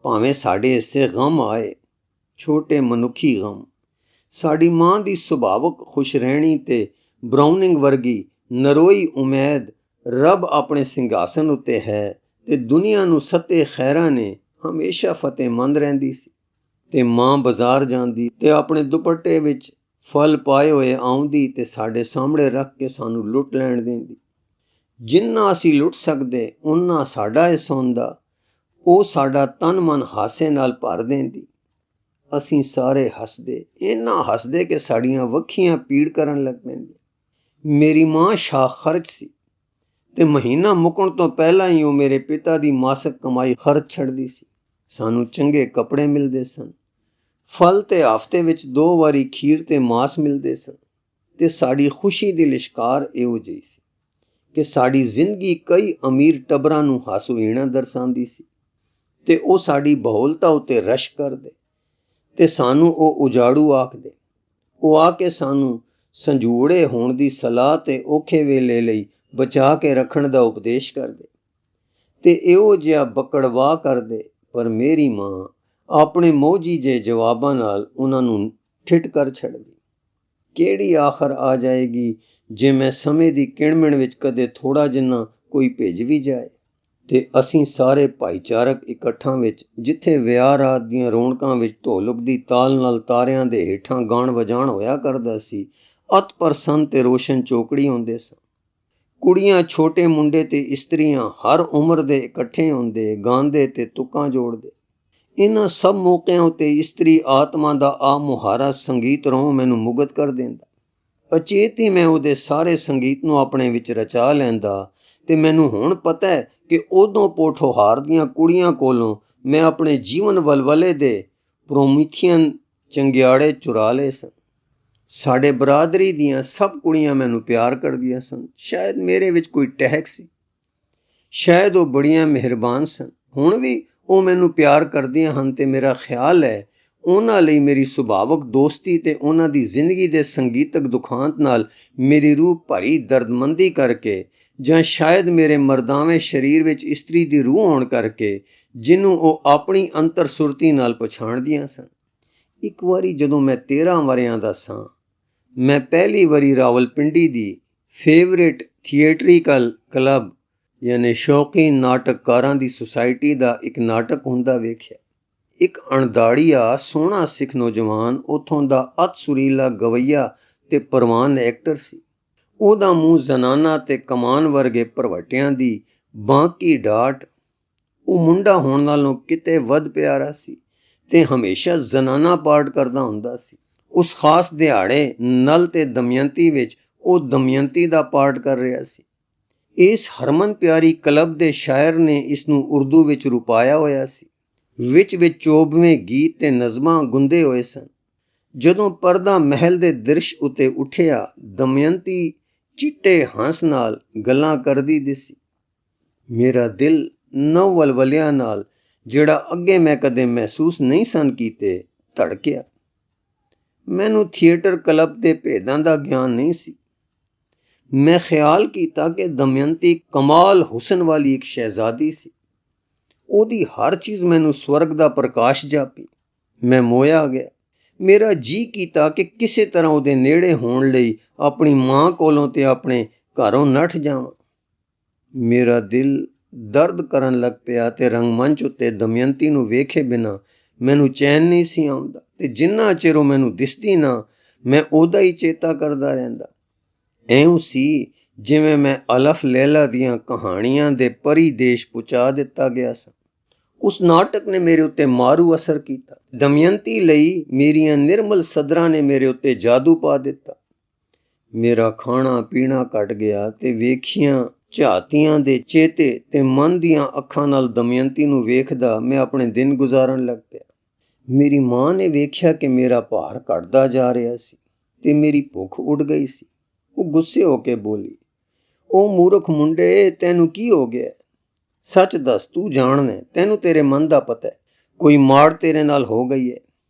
ਭਾਵੇਂ ਸਾਡੇ ਹਿੱਸੇ ਗਮ ਆਏ, ਛੋਟੇ ਮਨੁੱਖੀ ਗਮ। ਸਾਡੀ ਮਾਂ ਦੀ ਸੁਭਾਵਕ ਖੁਸ਼ ਰਹਿਣੀ ਤੇ ਬਰਾਉਨਿੰਗ ਵਰਗੀ ਨਰੋਈ ਉਮੀਦ ਰੱਬ ਆਪਣੇ ਸਿੰਘਾਸਨ ਉੱਤੇ ਹੈ ਤੇ ਦੁਨੀਆ ਨੂੰ ਸੱਤੇ ਖੈਰਾਂ ਨੇ ਹਮੇਸ਼ਾ ਫਤਿਹਮੰਦ ਰਹਿੰਦੀ ਸੀ। ਤੇ ਮਾਂ ਬਾਜ਼ਾਰ ਜਾਂਦੀ ਤੇ ਆਪਣੇ ਦੁਪੱਟੇ ਵਿੱਚ ਫਲ ਪਾਏ ਹੋਏ ਆਉਂਦੀ ਤੇ ਸਾਡੇ ਸਾਹਮਣੇ ਰੱਖ ਕੇ ਸਾਨੂੰ ਲੁੱਟ ਲੈਣ ਦਿੰਦੀ। ਜਿੰਨਾ ਅਸੀਂ ਲੁੱਟ ਸਕਦੇ ਉਨਾ ਸਾਡਾ ਹਿੱਸਾ ਹੁੰਦਾ। ਉਹ ਸਾਡਾ ਤਨ ਮਨ ਹਾਸੇ ਨਾਲ ਭਰ ਦਿੰਦੀ। ਅਸੀਂ ਸਾਰੇ ਹੱਸਦੇ, ਇੰਨਾ ਹੱਸਦੇ ਕਿ ਸਾਡੀਆਂ ਵੱਖੀਆਂ ਪੀੜ ਕਰਨ ਲੱਗ ਪੈਂਦੀਆਂ। ਮੇਰੀ ਮਾਂ ਸ਼ਾਹ ਖਰਚ ਸੀ ਤੇ ਮਹੀਨਾ ਮੁੱਕਣ ਤੋਂ ਪਹਿਲਾਂ ਹੀ ਉਹ ਮੇਰੇ ਪਿਤਾ ਦੀ ਮਾਸਕ ਕਮਾਈ ਖਰਚ ਛੱਡਦੀ ਸੀ। ਸਾਨੂੰ ਚੰਗੇ ਕੱਪੜੇ ਮਿਲਦੇ ਸਨ, ਫਲ ਤੇ ਹਫ਼ਤੇ ਵਿੱਚ 2 ਵਾਰੀ ਖੀਰ ਤੇ ਮਾਸ ਮਿਲਦੇ ਸਨ ਤੇ ਸਾਡੀ ਖੁਸ਼ੀ ਦੀ ਲਿਸ਼ਕਾਰ ਇਹੋ ਜਿਹੀ ਸੀ ਕਿ ਸਾਡੀ ਜ਼ਿੰਦਗੀ ਕਈ ਅਮੀਰ ਟੱਬਰਾਂ ਨੂੰ ਹਾਸੋਹੀਣਾ ਦਰਸਾਉਂਦੀ ਸੀ ਤੇ ਉਹ ਸਾਡੀ ਬਹੁਲਤਾ ਉੱਤੇ ਰਸ਼ ਕਰਦੇ ਤੇ ਸਾਨੂੰ ਉਹ ਉਜਾੜੂ ਆਖਦੇ। ਉਹ ਆ ਕੇ ਸਾਨੂੰ ਸੰਜੂੜੇ ਹੋਣ ਦੀ ਸਲਾਹ ਤੇ ਔਖੇ ਵੇਲੇ ਲਈ ਬਚਾ ਕੇ ਰੱਖਣ ਦਾ ਉਪਦੇਸ਼ ਕਰਦੇ ਤੇ ਇਹੋ ਜਿਹਾ ਬਕੜਵਾ ਕਰਦੇ। ਪਰ ਮੇਰੀ ਮਾਂ ਆਪਣੇ ਮੋਜੀ ਜਿਹੇ ਜਵਾਬਾਂ ਨਾਲ ਉਹਨਾਂ ਨੂੰ ਠਿੱਠ ਕਰ ਛੱਡਦੀ। ਕਿਹੜੀ ਆਖਰ ਆ ਜਾਏਗੀ ਜੇ ਮੈਂ ਸਮੇਂ ਦੀ ਕਿਣਮਿਣ ਵਿੱਚ ਕਦੇ ਥੋੜ੍ਹਾ ਜਿੰਨਾ ਕੋਈ ਭਿੱਜ ਵੀ ਜਾਏ। ਤੇ ਅਸੀਂ ਸਾਰੇ ਭਾਈਚਾਰਕ ਇਕੱਠਾਂ ਵਿੱਚ, ਜਿੱਥੇ ਵਿਆਹ ਰਾਤ ਦੀਆਂ ਰੌਣਕਾਂ ਵਿੱਚ ਢੋਲਕ ਦੀ ਤਾਲ ਨਾਲ ਤਾਰਿਆਂ ਦੇ ਹੇਠਾਂ ਗਾਣ ਵਜਾਣ ਹੋਇਆ ਕਰਦਾ ਸੀ, ਅਤ ਪ੍ਰਸੰਨ ਤੇ ਰੋਸ਼ਨ ਚੋਕੜੀ ਹੁੰਦੇ ਸਨ। ਕੁੜੀਆਂ, ਛੋਟੇ ਮੁੰਡੇ ਤੇ ਇਸਤਰੀਆਂ ਹਰ ਉਮਰ ਦੇ ਇਕੱਠੇ ਹੁੰਦੇ, ਗਾਉਂਦੇ ਤੇ ਤੁਕਾਂ ਜੋੜਦੇ। ਇਹਨਾਂ ਸਭ ਮੌਕਿਆਂ ਉੱਤੇ ਇਸਤਰੀ ਆਤਮਾ ਦਾ ਆ ਮੁਹਾਰਾ ਸੰਗੀਤ ਰੋਹ ਮੈਨੂੰ ਮੁਗਧ ਕਰ ਦਿੰਦਾ। ਅਚੇਤ ਹੀ ਮੈਂ ਉਹਦੇ ਸਾਰੇ ਸੰਗੀਤ ਨੂੰ ਆਪਣੇ ਵਿੱਚ ਰਚਾ ਲੈਂਦਾ ਤੇ ਮੈਨੂੰ ਹੁਣ ਪਤਾ ਹੈ ਕਿ ਉਦੋਂ ਪੋਠੋਹਾਰ ਦੀਆਂ ਕੁੜੀਆਂ ਕੋਲੋਂ ਮੈਂ ਆਪਣੇ ਜੀਵਨ ਵਲਵਲੇ ਦੇ ਪ੍ਰੋਮੀਥੀਅਨ ਚੰਗਿਆੜੇ ਚੁਰਾ ਲਏ ਸਨ। ਸਾਡੇ ਬਰਾਦਰੀ ਦੀਆਂ ਸਭ ਕੁੜੀਆਂ ਮੈਨੂੰ ਪਿਆਰ ਕਰਦੀਆਂ ਸਨ। ਸ਼ਾਇਦ ਮੇਰੇ ਵਿੱਚ ਕੋਈ ਟਹਿਕ ਸੀ, ਸ਼ਾਇਦ ਉਹ ਬੜੀਆਂ ਮਿਹਰਬਾਨ ਸਨ। ਹੁਣ ਵੀ ਉਹ ਮੈਨੂੰ ਪਿਆਰ ਕਰਦੀਆਂ ਹਨ ਤੇ ਮੇਰਾ ਖਿਆਲ ਹੈ ਉਹਨਾਂ ਲਈ ਮੇਰੀ ਸੁਭਾਵਕ ਦੋਸਤੀ ਤੇ ਉਹਨਾਂ ਦੀ ਜ਼ਿੰਦਗੀ ਦੇ ਸੰਗੀਤਕ ਦੁਖਾਂਤ ਨਾਲ ਮੇਰੀ ਰੂਹ ਭਰੀ ਦਰਦਮੰਦੀ ਕਰਕੇ, ਜਾਂ ਸ਼ਾਇਦ ਮੇਰੇ ਮਰਦਾਵੇਂ ਸਰੀਰ ਵਿੱਚ ਇਸਤਰੀ ਦੀ ਰੂਹ ਹੋਣ ਕਰਕੇ, ਜਿਹਨੂੰ ਉਹ ਆਪਣੀ ਅੰਤਰ ਸੁਰਤੀ ਨਾਲ ਪਛਾਣਦੀਆਂ ਸਨ। ਇੱਕ ਵਾਰੀ ਜਦੋਂ ਮੈਂ 13 ਵਰ੍ਹਿਆਂ ਦਾ ਸਾਂ, ਮੈਂ ਪਹਿਲੀ ਵਾਰੀ ਰਾਵਲਪਿੰਡੀ ਦੀ ਫੇਵਰੇਟ ਥੀਏਟਰੀਕਲ ਕਲੱਬ ਯਾਨੀ ਸ਼ੌਕੀਨ ਨਾਟਕਕਾਰਾਂ ਦੀ ਸੁਸਾਇਟੀ ਦਾ ਇੱਕ ਨਾਟਕ ਹੁੰਦਾ ਵੇਖਿਆ। ਇੱਕ ਅਣਦਾੜੀਆ ਸੋਹਣਾ ਸਿੱਖ ਨੌਜਵਾਨ ਉੱਥੋਂ ਦਾ ਅਤ ਸੁਰੀਲਾ ਗਵਈਆ ਤੇ ਪ੍ਰਵਾਨ ਐਕਟਰ ਸੀ। ਉਹਦਾ ਮੂੰਹ ਜ਼ਨਾਨਾ ਤੇ ਕਮਾਨ ਵਰਗੇ ਭਰਵਟਿਆਂ ਦੀ ਬਾਂਕੀ ਡਾਟ। ਉਹ ਮੁੰਡਾ ਹੋਣ ਨਾਲੋਂ ਕਿਤੇ ਵੱਧ ਪਿਆਰਾ ਸੀ ਤੇ ਹਮੇਸ਼ਾ ਜ਼ਨਾਨਾ ਪਾਰਟ ਕਰਦਾ ਹੁੰਦਾ ਸੀ। ਉਸ ਖਾਸ ਦਿਹਾੜੇ ਨਲ ਤੇ ਦਮਯੰਤੀ ਵਿੱਚ ਉਹ ਦਮਯੰਤੀ ਦਾ ਪਾਰਟ ਕਰ ਰਿਹਾ ਸੀ। ਇਸ ਹਰਮਨ ਪਿਆਰੀ ਕਲੱਬ ਦੇ ਸ਼ਾਇਰ ਨੇ ਇਸ ਨੂੰ ਉਰਦੂ ਵਿੱਚ ਰੁਪਾਇਆ ਹੋਇਆ ਸੀ। ਵਿੱਚ ਚੋਬਵੇਂ ਗੀਤ ਤੇ ਨਜ਼ਮਾਂ ਗੁੰਦੇ ਹੋਏ ਸਨ। ਜਦੋਂ ਪਰਦਾ ਮਹਿਲ ਦੇ ਦ੍ਰਿਸ਼ ਉੱਤੇ ਉੱਠਿਆ, ਦਮਯੰਤੀ ਚਿੱਟੇ ਹੰਸ ਨਾਲ ਗੱਲਾਂ ਕਰਦੀ ਦਿਸੀ। ਮੇਰਾ ਦਿਲ ਨਵ ਵਲਵਲਿਆਂ ਨਾਲ, ਜਿਹੜਾ ਅੱਗੇ ਮੈਂ ਕਦੇ ਮਹਿਸੂਸ ਨਹੀਂ ਸਨ ਕੀਤੇ, ਧੜਕਿਆ। ਮੈਨੂੰ ਥੀਏਟਰ ਕਲੱਬ ਦੇ ਭੇਦਾਂ ਦਾ ਗਿਆਨ ਨਹੀਂ ਸੀ। ਮੈਂ ਖਿਆਲ ਕੀਤਾ ਕਿ ਦਮਯੰਤੀ ਕਮਾਲ ਹੁਸਨ ਵਾਲੀ ਇੱਕ ਸ਼ਹਿਜ਼ਾਦੀ ਸੀ। ਉਹਦੀ ਹਰ ਚੀਜ਼ ਮੈਨੂੰ ਸਵਰਗ ਦਾ ਪ੍ਰਕਾਸ਼ ਜਾਪੀ। ਮੈਂ ਮੋਇਆ ਗਿਆ। ਮੇਰਾ ਜੀ ਕੀਤਾ ਕਿ ਕਿਸੇ ਤਰ੍ਹਾਂ ਉਹਦੇ ਨੇੜੇ ਹੋਣ ਲਈ ਆਪਣੀ ਮਾਂ ਕੋਲੋਂ ਤੇ ਆਪਣੇ ਘਰੋਂ ਨੱਠ ਜਾਵਾਂ। ਮੇਰਾ ਦਿਲ ਦਰਦ ਕਰਨ ਲੱਗ ਪਿਆ ਤੇ ਰੰਗਮੰਚ ਉੱਤੇ ਦਮਯੰਤੀ ਨੂੰ ਵੇਖੇ ਬਿਨਾਂ ਮੈਨੂੰ ਚੈਨ ਨਹੀਂ ਸੀ ਆਉਂਦਾ ਤੇ ਜਿੰਨਾ ਚਿਰ ਉਹ ਮੈਨੂੰ ਦਿਸਦੀ ਨਾ, ਮੈਂ ਉਹਦਾ ਹੀ ਚੇਤਾ ਕਰਦਾ ਰਹਿੰਦਾ। ਐਉਂ ਸੀ ਜਿਵੇਂ ਮੈਂ ਅਲਫ ਲੈਲਾ ਦੀਆਂ ਕਹਾਣੀਆਂ ਦੇ ਪਰੀ ਦੇਸ਼ ਪਹੁੰਚਾ ਦਿੱਤਾ ਗਿਆ ਸਾਂ। ਉਸ ਨਾਟਕ ਨੇ ਮੇਰੇ ਉੱਤੇ ਮਾਰੂ ਅਸਰ ਕੀਤਾ। ਦਮਯੰਤੀ ਲਈ ਮੇਰੀਆਂ ਨਿਰਮਲ ਸਦਰਾਂ ਨੇ ਮੇਰੇ ਉੱਤੇ ਜਾਦੂ ਪਾ ਦਿੱਤਾ। ਮੇਰਾ ਖਾਣਾ ਪੀਣਾ ਘਟ ਗਿਆ ਤੇ ਵੇਖੀਆਂ ਝਾਤੀਆਂ ਦੇ ਚੇਤੇ ਤੇ ਮਨ ਦੀਆਂ ਅੱਖਾਂ ਨਾਲ ਦਮਯੰਤੀ ਨੂੰ ਵੇਖਦਾ ਮੈਂ ਆਪਣੇ ਦਿਨ ਗੁਜ਼ਾਰਨ ਲੱਗ ਪਿਆ। ਮੇਰੀ ਮਾਂ ਨੇ ਵੇਖਿਆ ਕਿ ਮੇਰਾ ਭਾਰ ਘਟਦਾ ਜਾ ਰਿਹਾ ਸੀ ਤੇ ਮੇਰੀ ਭੁੱਖ ਉੱਡ ਗਈ ਸੀ। ਉਹ ਗੁੱਸੇ ਹੋ ਕੇ ਬੋਲੀ, "ਉਹ ਮੂਰਖ ਮੁੰਡੇ, ਤੈਨੂੰ ਕੀ ਹੋ ਗਿਆ? ਸੱਚ ਦੱਸ, ਤੂੰ ਜਾਣਦਾ, ਤੈਨੂੰ ਤੇਰੇ ਮਨ ਦਾ ਪਤਾ ਹੈ। ਕੋਈ ਮਾੜ ਤੇਰੇ ਨਾਲ ਹੋ ਗਈ ਹੈ?"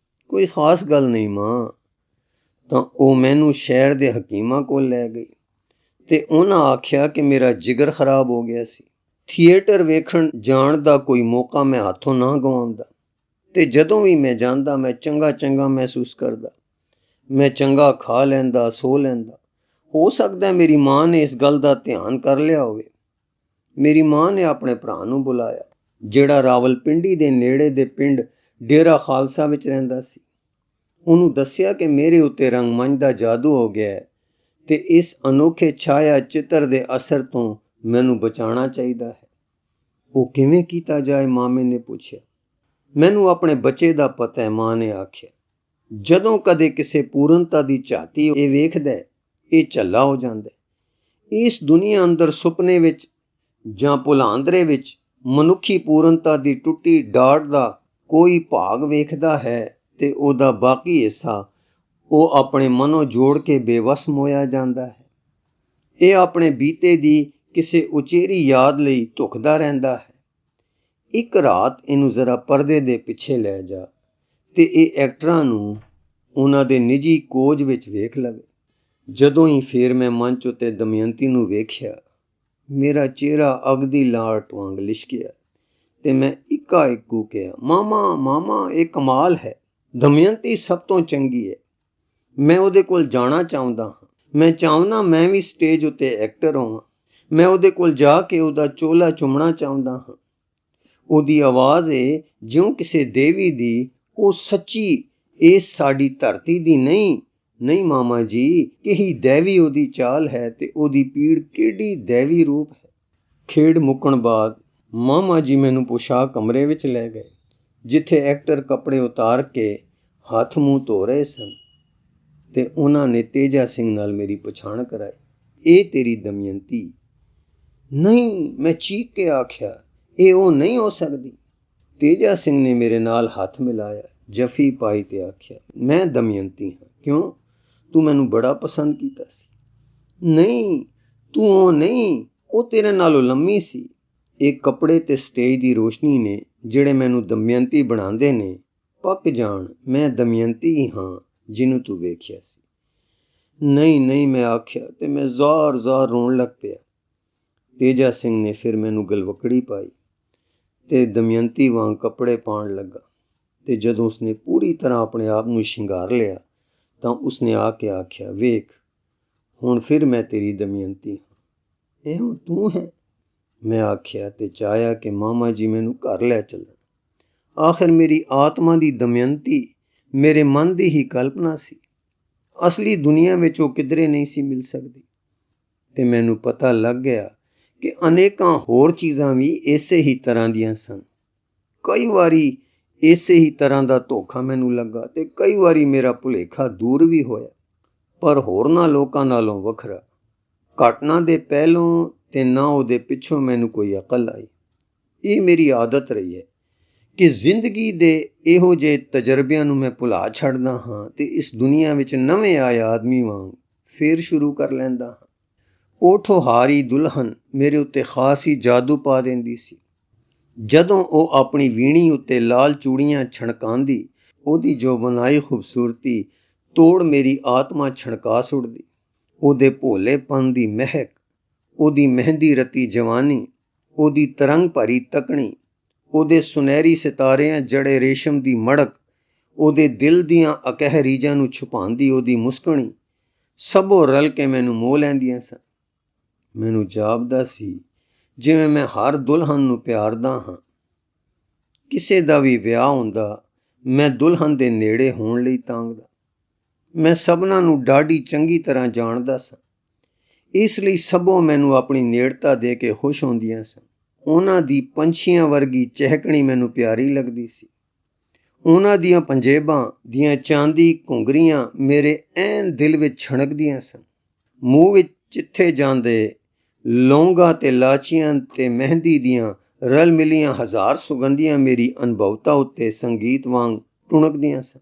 "ਕੋਈ ਖਾਸ ਗੱਲ ਨਹੀਂ ਮਾਂ।" ਤਾਂ ਉਹ ਮੈਨੂੰ ਸ਼ਹਿਰ ਦੇ ਹਕੀਮਾਂ ਕੋਲ ਲੈ ਗਈ ਤੇ ਉਹਨਾਂ ਆਖਿਆ ਕਿ ਮੇਰਾ ਜਿਗਰ ਖਰਾਬ ਹੋ ਗਿਆ ਸੀ। ਥੀਏਟਰ ਵੇਖਣ ਜਾਣ ਦਾ ਕੋਈ ਮੌਕਾ ਮੈਂ ਹੱਥੋਂ ਨਾ ਗਵਾਉਂਦਾ ਤੇ ਜਦੋਂ ਵੀ ਮੈਂ ਜਾਂਦਾ ਮੈਂ ਚੰਗਾ ਮਹਿਸੂਸ ਕਰਦਾ। ਮੈਂ ਚੰਗਾ ਖਾ ਲੈਂਦਾ, ਸੋ ਲੈਂਦਾ। ਹੋ ਸਕਦਾ ਮੇਰੀ ਮਾਂ ਨੇ ਇਸ ਗੱਲ ਦਾ ਧਿਆਨ ਕਰ ਲਿਆ ਹੋਵੇ। ਮੇਰੀ ਮਾਂ ਨੇ ਆਪਣੇ ਭਰਾ ਨੂੰ ਬੁਲਾਇਆ, ਜਿਹੜਾ ਰਾਵਲਪਿੰਡੀ ਦੇ ਨੇੜੇ ਦੇ ਪਿੰਡ ਡੇਰਾ ਖਾਲਸਾ ਵਿੱਚ ਰਹਿੰਦਾ ਸੀ। ਉਹਨੂੰ ਦੱਸਿਆ ਕਿ ਮੇਰੇ ਉੱਤੇ ਰੰਗਮੰਚ ਦਾ ਜਾਦੂ ਹੋ ਗਿਆ ਹੈ ਤੇ ਇਸ ਅਨੋਖੇ ਛਾਇਆ ਚਿੱਤਰ ਦੇ ਅਸਰ ਤੋਂ ਮੈਨੂੰ ਬਚਾਉਣਾ ਚਾਹੀਦਾ ਹੈ। ਉਹ ਕਿਵੇਂ ਕੀਤਾ ਜਾਏ? ਮਾਮੇ ਨੇ ਪੁੱਛਿਆ। ਮੈਨੂੰ ਆਪਣੇ ਬੱਚੇ ਦਾ ਪਤਾ ਹੈ, ਮਾਂ ਨੇ ਆਖਿਆ। ਜਦੋਂ ਕਦੇ ਕਿਸੇ ਪੂਰਨਤਾ ਦੀ ਝਾਤੀ ਇਹ ਵੇਖਦਾ, ਇਹ ਝੱਲਾ ਹੋ ਜਾਂਦਾ। ਇਸ ਦੁਨੀਆ ਅੰਦਰ ਸੁਪਨੇ ਵਿੱਚ ਜਾਂ ਭੁਲਾਂਦਰੇ ਵਿੱਚ ਮਨੁੱਖੀ ਪੂਰਨਤਾ ਦੀ ਟੁੱਟੀ ਡਾਟ ਦਾ ਕੋਈ ਭਾਗ ਵੇਖਦਾ ਹੈ ਤੇ ਉਹਦਾ ਬਾਕੀ ਹਿੱਸਾ ਉਹ ਆਪਣੇ ਮਨੋਂ ਜੋੜ ਕੇ ਬੇਵਸ ਮੋਇਆ ਜਾਂਦਾ ਹੈ। ਇਹ ਆਪਣੇ ਬੀਤੇ ਦੀ ਕਿਸੇ ਉਚੇਰੀ ਯਾਦ ਲਈ ਧੁਖਦਾ ਰਹਿੰਦਾ ਹੈ। ਇੱਕ ਰਾਤ ਇਹਨੂੰ ਜ਼ਰਾ ਪਰਦੇ ਦੇ ਪਿੱਛੇ ਲੈ ਜਾ ਤੇ ਇਹ ਐਕਟਰਾਂ ਨੂੰ ਉਹਨਾਂ ਦੇ ਨਿੱਜੀ ਕੋਝ ਵਿੱਚ ਵੇਖ ਲਵੇ। ਜਦੋਂ ਹੀ ਫੇਰ ਮੈਂ ਮੰਚ ਉੱਤੇ ਦਮਯੰਤੀ ਨੂੰ ਵੇਖਿਆ, ਮੇਰਾ ਚਿਹਰਾ ਅੱਗ ਦੀ ਲਾਟ ਵਾਂਗ ਲਿਸ਼ਕਿਆ ਤੇ ਮੈਂ ਇੱਕਾ ਇੱਕੂ ਕਿਹਾ, ਮਾਮਾ, ਇਹ ਕਮਾਲ ਹੈ। ਦਮਯੰਤੀ ਸਭ ਤੋਂ ਚੰਗੀ ਹੈ। ਮੈਂ ਉਹਦੇ ਕੋਲ ਜਾਣਾ ਚਾਹੁੰਦਾ ਹਾਂ। ਮੈਂ ਚਾਹੁੰਦਾ ਮੈਂ ਵੀ ਸਟੇਜ ਉੱਤੇ ਐਕਟਰ ਹੋਵਾਂ। ਮੈਂ ਉਹਦੇ ਕੋਲ ਜਾ ਕੇ ਉਹਦਾ ਚੋਲਾ ਚੁੰਮਣਾ ਚਾਹੁੰਦਾ ਹਾਂ। ਉਹਦੀ ਆਵਾਜ਼ ਏ ਜਿਉਂ ਕਿਸੇ ਦੇਵੀ ਦੀ। ਉਹ ਸੱਚੀ ਇਸ ਸਾਡੀ ਧਰਤੀ ਦੀ ਨਹੀਂ, ਨਹੀਂ ਮਾਮਾ ਜੀ, ਕਿਹੀ ਦੈਵੀ ਉਹਦੀ ਚਾਲ ਹੈ ਤੇ ਉਹਦੀ ਪੀੜ ਕਿਹੜੀ ਦੈਵੀ ਰੂਪ ਹੈ। ਖੇਡ ਮੁੱਕਣ ਬਾਅਦ ਮਾਮਾ ਜੀ ਮੈਨੂੰ ਪੁਸ਼ਾਕ ਕਮਰੇ ਵਿੱਚ ਲੈ ਗਏ, ਜਿੱਥੇ ਐਕਟਰ ਕੱਪੜੇ ਉਤਾਰ ਕੇ ਹੱਥ ਮੂੰਹ ਧੋ ਰਹੇ ਸਨ, ਤੇ ਉਹਨਾਂ ਨੇ ਤੇਜਾ ਸਿੰਘ ਨਾਲ ਮੇਰੀ ਪਛਾਣ ਕਰਾਈ। ਇਹ ਤੇਰੀ ਦਮਯੰਤੀ। ਨਹੀਂ, ਮੈਂ ਚੀਕ ਕੇ ਆਖਿਆ, ਇਹ ਉਹ ਨਹੀਂ ਹੋ ਸਕਦੀ। ਤੇਜਾ ਸਿੰਘ ਨੇ ਮੇਰੇ ਨਾਲ ਹੱਥ ਮਿਲਾਇਆ, ਜੱਫੀ ਪਾਈ ਤੇ ਆਖਿਆ, ਮੈਂ ਦਮਯੰਤੀ ਹਾਂ। ਕਿਉਂ? ਤੂੰ ਮੈਨੂੰ ਬੜਾ ਪਸੰਦ ਕੀਤਾ ਸੀ। ਨਹੀਂ, ਤੂੰ ਉਹ ਨਹੀਂ, ਉਹ ਤੇਰੇ ਨਾਲੋਂ ਲੰਮੀ ਸੀ। ਇਹ ਕੱਪੜੇ ਤੇ ਸਟੇਜ ਦੀ ਰੋਸ਼ਨੀ ਨੇ ਜਿਹੜੇ ਮੈਨੂੰ ਦਮਯੰਤੀ ਬਣਾਉਂਦੇ ਨੇ। ਪੱਕ ਜਾਣ, ਮੈਂ ਦਮਯੰਤੀ ਹੀ ਹਾਂ ਜਿਹਨੂੰ ਤੂੰ ਵੇਖਿਆ ਸੀ। ਨਹੀਂ ਨਹੀਂ, ਮੈਂ ਆਖਿਆ, ਤੇ ਮੈਂ ਜ਼ਾਰ ਰੋਣ ਲੱਗ ਪਿਆ। ਤੇਜਾ ਸਿੰਘ ਨੇ ਫਿਰ ਮੈਨੂੰ ਗਲਵਕੜੀ ਪਾਈ ਤੇ ਦਮਯੰਤੀ ਵਾਂਗ ਕੱਪੜੇ ਪਾਉਣ ਲੱਗਾ, ਤੇ ਜਦੋਂ ਉਸਨੇ ਪੂਰੀ ਤਰ੍ਹਾਂ ਆਪਣੇ ਆਪ ਨੂੰ ਸ਼ਿੰਗਾਰ ਲਿਆ ਤਾਂ ਉਸਨੇ ਆ ਕੇ ਆਖਿਆ, ਵੇਖ, ਹੁਣ ਫਿਰ ਮੈਂ ਤੇਰੀ ਦਮਯੰਤੀ ਹਾਂ। ਇਹੋ ਤੂੰ ਹੈ? ਮੈਂ ਆਖਿਆ ਤੇ ਚਾਹਿਆ ਕਿ ਮਾਮਾ ਜੀ ਮੈਨੂੰ ਘਰ ਲੈ ਚੱਲਣ। ਆਖਿਰ ਮੇਰੀ ਆਤਮਾ ਦੀ ਦਮਯੰਤੀ ਮੇਰੇ ਮਨ ਦੀ ਹੀ ਕਲਪਨਾ ਸੀ। ਅਸਲੀ ਦੁਨੀਆ ਵਿੱਚ ਉਹ ਕਿਧਰੇ ਨਹੀਂ ਸੀ ਮਿਲ ਸਕਦੀ। ਤੇ ਮੈਨੂੰ ਪਤਾ ਲੱਗ ਗਿਆ ਕਿ ਅਨੇਕਾਂ ਹੋਰ ਚੀਜ਼ਾਂ ਵੀ ਇਸੇ ਹੀ ਤਰ੍ਹਾਂ ਦੀਆਂ ਸਨ। ਕਈ ਵਾਰੀ ਇਸੇ ਹੀ ਤਰ੍ਹਾਂ ਦਾ ਧੋਖਾ ਮੈਨੂੰ ਲੱਗਾ ਤੇ ਕਈ ਵਾਰੀ ਮੇਰਾ ਭੁਲੇਖਾ ਦੂਰ ਵੀ ਹੋਇਆ, ਪਰ ਹੋਰਨਾਂ ਲੋਕਾਂ ਨਾਲੋਂ ਵੱਖਰਾ। ਘਟਨਾ ਦੇ ਪਹਿਲੋਂ ਤੇ ਨਾ ਉਹਦੇ ਪਿੱਛੋਂ ਮੈਨੂੰ ਕੋਈ ਅਕਲ ਆਈ। ਇਹ ਮੇਰੀ ਆਦਤ ਰਹੀ ਹੈ ਕਿ ਜ਼ਿੰਦਗੀ ਦੇ ਇਹੋ ਜਿਹੇ ਤਜਰਬਿਆਂ ਨੂੰ ਮੈਂ ਭੁਲਾ ਛੱਡਦਾ ਹਾਂ ਤੇ ਇਸ ਦੁਨੀਆ ਵਿੱਚ ਨਵੇਂ ਆਏ ਆਦਮੀ ਵਾਂਗ ਫੇਰ ਸ਼ੁਰੂ ਕਰ ਲੈਂਦਾ ਹਾਂ। ਓਠੋ ਹਾਰੀ ਦੁਲਹਨ ਮੇਰੇ ਉੱਤੇ ਖਾਸ ਹੀ ਜਾਦੂ ਪਾ ਦਿੰਦੀ ਸੀ। ਜਦੋਂ ਉਹ ਆਪਣੀ ਵੀਣੀ ਉੱਤੇ ਲਾਲ ਚੂੜੀਆਂ ਛਣਕਾਉਂਦੀ, ਉਹਦੀ ਜੋ ਬਣਾਈ ਖੂਬਸੂਰਤੀ ਤੋੜ ਮੇਰੀ ਆਤਮਾ ਛਣਕਾ ਸੁੱਟਦੀ। ਉਹਦੇ ਭੋਲੇਪਨ ਦੀ ਮਹਿਕ, ਉਹਦੀ ਮਹਿੰਦੀ ਰਤੀ ਜਵਾਨੀ, ਉਹਦੀ ਤਰੰਗ ਭਰੀ ਤਕਣੀ, ਉਹਦੇ ਸੁਨਹਿਰੀ ਸਿਤਾਰਿਆਂ ਜੜੇ ਰੇਸ਼ਮ ਦੀ ਮੜਕ, ਉਹਦੇ ਦਿਲ ਦੀਆਂ ਅਕਹਿ ਰੀਝਾਂ ਨੂੰ ਛੁਪਾਉਂਦੀ ਉਹਦੀ ਮੁਸਕਣੀ, ਸਭੋ ਰਲ ਕੇ ਮੈਨੂੰ ਮੋਹ ਲੈਂਦੀਆਂ ਸਨ। ਮੈਨੂੰ ਜਾਪਦਾ ਸੀ ਜਿਵੇਂ ਮੈਂ ਹਰ ਦੁਲਹਨ ਨੂੰ ਪਿਆਰਦਾ ਹਾਂ। ਕਿਸੇ ਦਾ ਵੀ ਵਿਆਹ ਹੁੰਦਾ, ਮੈਂ ਦੁਲਹਨ ਦੇ ਨੇੜੇ ਹੋਣ ਲਈ ਤਾਂਘਦਾ। ਮੈਂ ਸਭਨਾਂ ਨੂੰ ਡਾਢੀ ਚੰਗੀ ਤਰ੍ਹਾਂ ਜਾਣਦਾ ਸਾਂ, ਇਸ ਲਈ ਸਭੋ ਮੈਨੂੰ ਆਪਣੀ ਨੇੜਤਾ ਦੇ ਕੇ ਖੁਸ਼ ਹੁੰਦੀਆਂ ਸਨ। ਉਹਨਾਂ ਦੀ ਪੰਛੀਆਂ ਵਰਗੀ ਚਹਿਕਣੀ ਮੈਨੂੰ ਪਿਆਰੀ ਲੱਗਦੀ ਸੀ। ਉਹਨਾਂ ਦੀਆਂ ਪੰਜੇਬਾਂ ਦੀਆਂ ਚਾਂਦੀ ਘੁੰਗਰੀਆਂ ਮੇਰੇ ਐਨ ਦਿਲ ਵਿੱਚ ਛਣਕਦੀਆਂ ਸਨ। ਮੂੰਹ ਵਿੱਚ ਚਿੱਥੇ ਜਾਂਦੇ ਲੌਂਗਾਂ ਤੇ ਲਾਚੀਆਂ ਤੇ ਮਹਿੰਦੀ ਦੀਆਂ ਰਲ ਮਿਲੀਆਂ ਹਜ਼ਾਰ ਸੁਗੰਧੀਆਂ ਮੇਰੀ ਅਨੁਭਵਤਾ ਉੱਤੇ ਸੰਗੀਤ ਵਾਂਗ ਟੁਣਕਦੀਆਂ ਸਨ।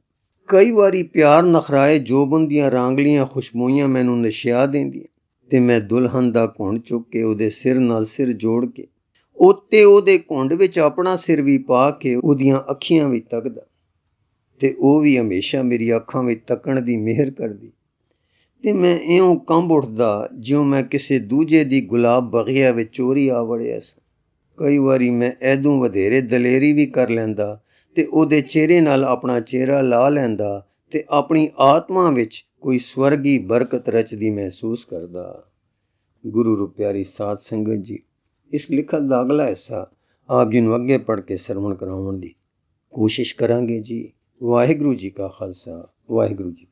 ਕਈ ਵਾਰੀ ਪਿਆਰ ਨਖਰਾਏ ਜੋਬਨ ਦੀਆਂ ਰਾਂਗਲੀਆਂ ਖੁਸ਼ਬੂਆਂ ਮੈਨੂੰ ਨਸ਼ਿਆ ਦਿੰਦੀਆਂ, ਤੇ ਮੈਂ ਦੁਲਹਨ ਦਾ ਘੁੰਡ ਚੁੱਕ ਕੇ ਉਹਦੇ ਸਿਰ ਨਾਲ ਸਿਰ ਜੋੜ ਕੇ ਉੱਤੇ ਉਹਦੇ ਘੁੰਡ ਵਿੱਚ ਆਪਣਾ ਸਿਰ ਵੀ ਪਾ ਕੇ ਉਹਦੀਆਂ ਅੱਖੀਆਂ ਵਿੱਚ ਤੱਕਦਾ, ਤੇ ਉਹ ਵੀ ਹਮੇਸ਼ਾ ਮੇਰੀ ਅੱਖਾਂ ਵਿੱਚ ਤੱਕਣ ਦੀ ਮਿਹਰ ਕਰਦੀ। ਤੇ ਮੈਂ ਇਉਂ ਕੰਬ ਉੱਠਦਾ ਜਿਉਂ ਮੈਂ ਕਿਸੇ ਦੂਜੇ ਦੀ ਗੁਲਾਬ ਬਗੀਆ ਵਿੱਚ ਚੋਰੀ ਆ ਵੜਿਆ ਸਾਂ। ਕਈ ਵਾਰੀ ਮੈਂ ਐਦੋਂ ਵਧੇਰੇ ਦਲੇਰੀ ਵੀ ਕਰ ਲੈਂਦਾ ਤੇ ਉਹਦੇ ਚਿਹਰੇ ਨਾਲ ਆਪਣਾ ਚਿਹਰਾ ਲਾ ਲੈਂਦਾ ਤੇ ਆਪਣੀ ਆਤਮਾ ਵਿੱਚ ਕੋਈ ਸਵਰਗੀ ਬਰਕਤ ਰਚਦੀ ਮਹਿਸੂਸ ਕਰਦਾ। ਗੁਰੂ ਰੂਪਿਆਰੀ ਸਾਧ ਸੰਗਤ ਜੀ, ਇਸ ਲਿਖਤ ਦਾ ਅਗਲਾ ਹਿੱਸਾ ਆਪ ਜੀ ਨੂੰ ਅੱਗੇ ਪੜ੍ਹ ਕੇ ਸਰਵਣ ਕਰਾਉਣ ਦੀ ਕੋਸ਼ਿਸ਼ ਕਰਾਂਗੇ ਜੀ। ਵਾਹਿਗੁਰੂ ਜੀ ਕਾ ਖਾਲਸਾ, ਵਾਹਿਗੁਰੂ ਜੀ।